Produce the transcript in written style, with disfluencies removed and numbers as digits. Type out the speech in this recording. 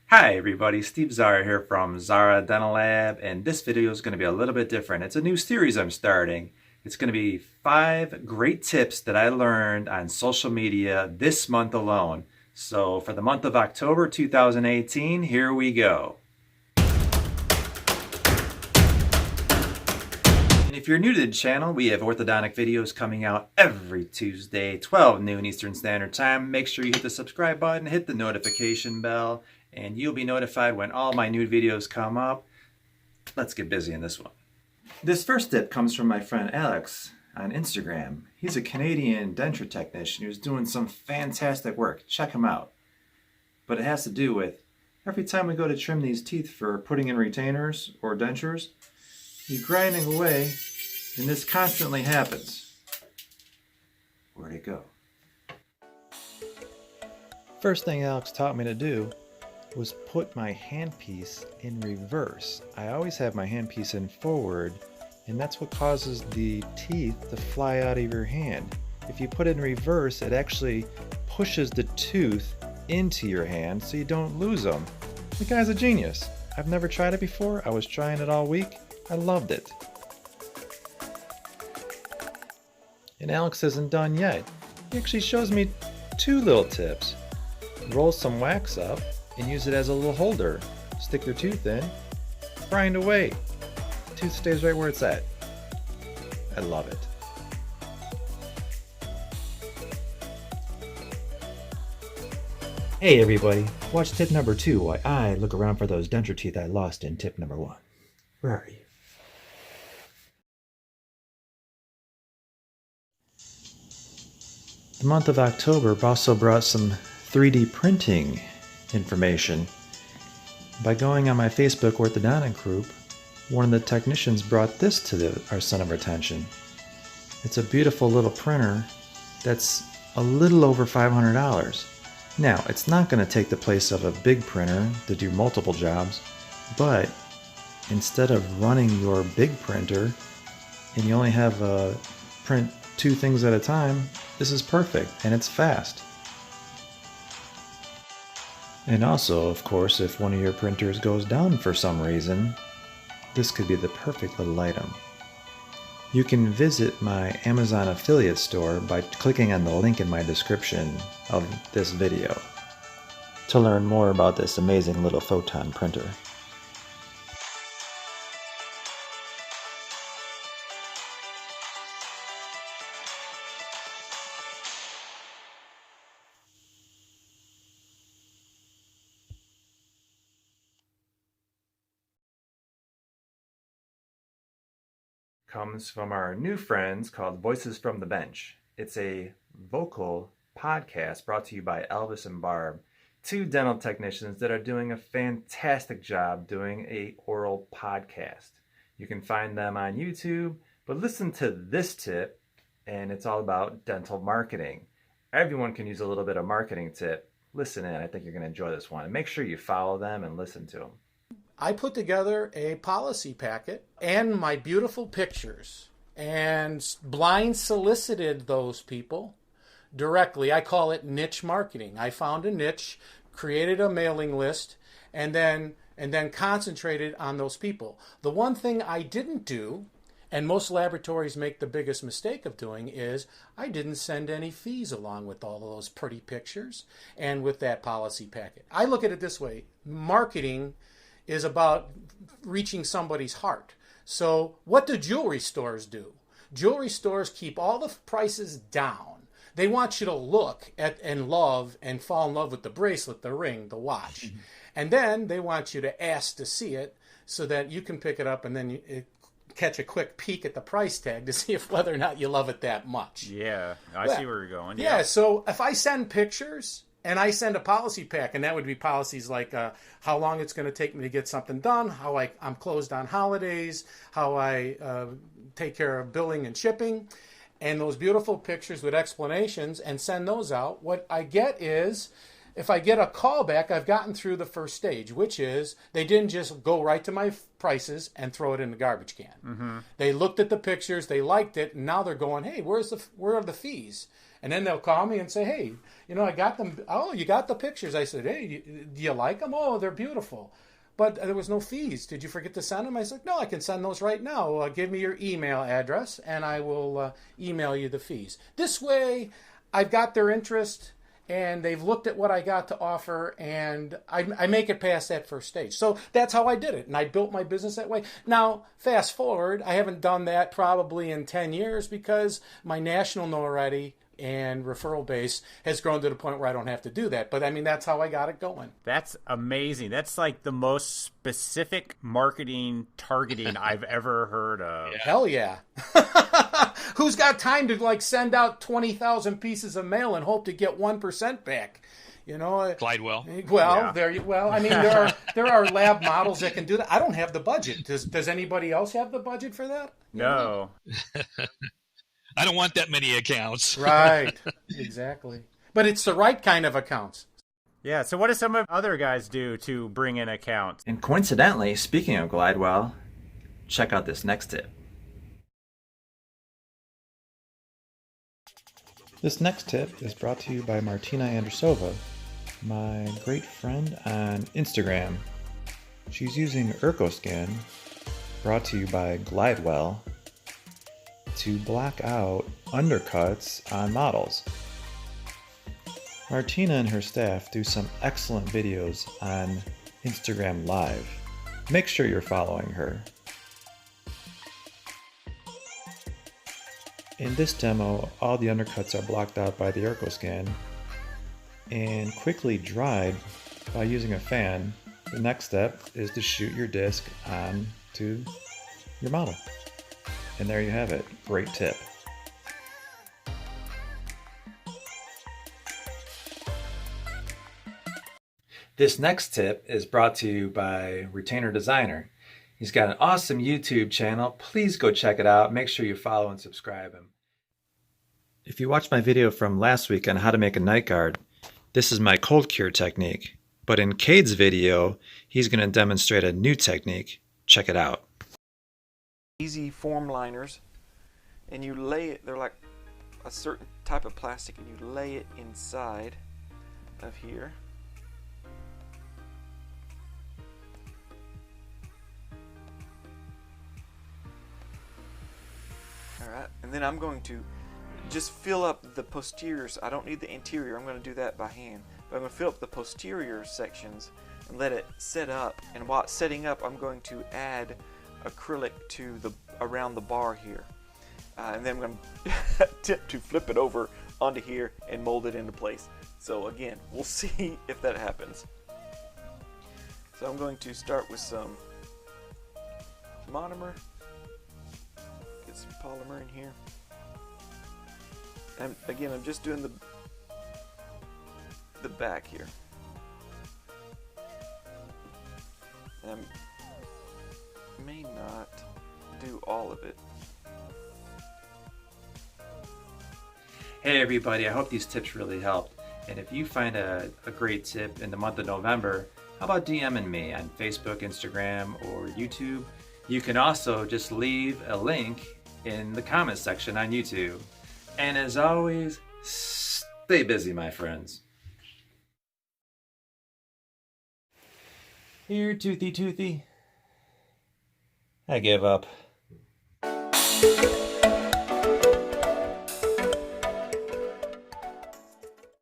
Hi everybody, Steve Zara here from Zara Dental Lab, and this video is going to be a little bit different. It's a new series I'm starting. It's going to be 5 great tips that I learned on social media this month alone. So for the month of October 2018, here we go. And if you're new to the channel, we have orthodontic videos coming out every Tuesday, 12 noon Eastern Standard Time. Make sure you hit the subscribe button, hit the notification bell, and you'll be notified when all my new videos come up. Let's get busy in this one. This first tip comes from my friend Alex on Instagram. He's a Canadian denture technician who's doing some fantastic work. Check him out. But it has to do with every time we go to trim these teeth for putting in retainers or dentures, he's grinding away and this constantly happens. Where'd it go? First thing Alex taught me to do was put my handpiece in reverse. I always have my handpiece in forward, and that's what causes the teeth to fly out of your hand. If you put it in reverse, it actually pushes the tooth into your hand so you don't lose them. The guy's a genius. I've never tried it before. I was trying it all week. I loved it. And Alex isn't done yet. He actually shows me 2 little tips. Roll some wax up and use it as a little holder. Stick your tooth in, grind away. Tooth stays right where it's at. I love it. Hey everybody, watch tip number 2 while I look around for those denture teeth I lost in tip number 1. Where are you? The month of October also brought some 3D printing information. By going on my Facebook orthodontic group, one of the technicians brought this to our center of attention. It's a beautiful little printer that's a little over $500. Now, it's not going to take the place of a big printer to do multiple jobs, but instead of running your big printer and you only have print 2 things at a time, this is perfect and it's fast. And also, of course, if one of your printers goes down for some reason, this could be the perfect little item. You can visit my Amazon affiliate store by clicking on the link in my description of this video to learn more about this amazing little photon printer. Comes from our new friends called Voices from the Bench. It's a vocal podcast brought to you by Elvis and Barb, 2 dental technicians that are doing a fantastic job doing a oral podcast. You can find them on YouTube, but listen to this tip, and it's all about dental marketing. Everyone can use a little bit of marketing tip. Listen in, I think you're going to enjoy this one. And make sure you follow them and listen to them. I put together a policy packet and my beautiful pictures and blind solicited those people directly. I call it niche marketing. I found a niche, created a mailing list, and then concentrated on those people. The one thing I didn't do, and most laboratories make the biggest mistake of doing, is I didn't send any fees along with all of those pretty pictures and with that policy packet. I look at it this way. Marketing is about reaching somebody's heart. So what do jewelry stores do? Jewelry stores keep all the prices down. They want you to look at and love and fall in love with the bracelet, the ring, the watch. And then they want you to ask to see it so that you can pick it up and then catch a quick peek at the price tag to see if whether or not you love it that much. Yeah, I see where you're going. Yeah, so if I send pictures and I send a policy pack, and that would be policies like how long it's going to take me to get something done, how I'm closed on holidays, how I take care of billing and shipping, and those beautiful pictures with explanations, and send those out. What I get is, if I get a call back, I've gotten through the first stage, which is they didn't just go right to my prices and throw it in the garbage can. They looked at the pictures, they liked it, and now they're going, hey, where are the fees? And then they'll call me and say, hey, I got them. Oh, you got the pictures. I said, hey, do you like them? Oh, they're beautiful. But there was no fees. Did you forget to send them? I said, no, I can send those right now. Give me your email address, and I will email you the fees. This way, I've got their interest, and they've looked at what I got to offer, and I make it past that first stage. So that's how I did it, and I built my business that way. Now, fast forward, I haven't done that probably in 10 years because my national notoriety and referral base has grown to the point where I don't have to do that. But I mean, that's how I got it going. That's amazing. That's like the most specific marketing targeting I've ever heard of. Yeah. Hell yeah. Who's got time to send out 20,000 pieces of mail and hope to get 1% back? Glidewell. Well, yeah. I mean, there are lab models that can do that. I don't have the budget. Does anybody else have the budget for that? No. I don't want that many accounts. Right. Exactly. But it's the right kind of accounts. Yeah. So what do some of other guys do to bring in accounts? And coincidentally, speaking of Glidewell, check out this next tip. This next tip is brought to you by Martina Andrusova, my great friend on Instagram. She's using ErcoScan, brought to you by Glidewell, to black out undercuts on models. Martina and her staff do some excellent videos on Instagram Live. Make sure you're following her. In this demo, all the undercuts are blocked out by the ErcoScan and quickly dried by using a fan. The next step is to shoot your disc onto your model. And there you have it. Great tip. This next tip is brought to you by Retainer Designer. He's got an awesome YouTube channel. Please go check it out. Make sure you follow and subscribe him. If you watched my video from last week on how to make a night guard, this is my cold cure technique. But in Cade's video, he's going to demonstrate a new technique. Check it out. Easy form liners, and you lay it, they're like a certain type of plastic, and you lay it inside of here. Alright, and then I'm going to just fill up the posteriors. I don't need the interior, I'm going to do that by hand. But I'm going to fill up the posterior sections and let it set up, and while it's setting up, I'm going to add acrylic to around the bar here, and then I'm going to attempt to flip it over onto here and mold it into place. So again, we'll see if that happens. So I'm going to start with some monomer, get some polymer in here, and again I'm just doing the back here, and may not do all of it. Hey everybody, I hope these tips really helped. And if you find a great tip in the month of November, how about DMing me on Facebook, Instagram, or YouTube? You can also just leave a link in the comments section on YouTube. And as always, stay busy, my friends. Here, Toothy Toothy. I give up.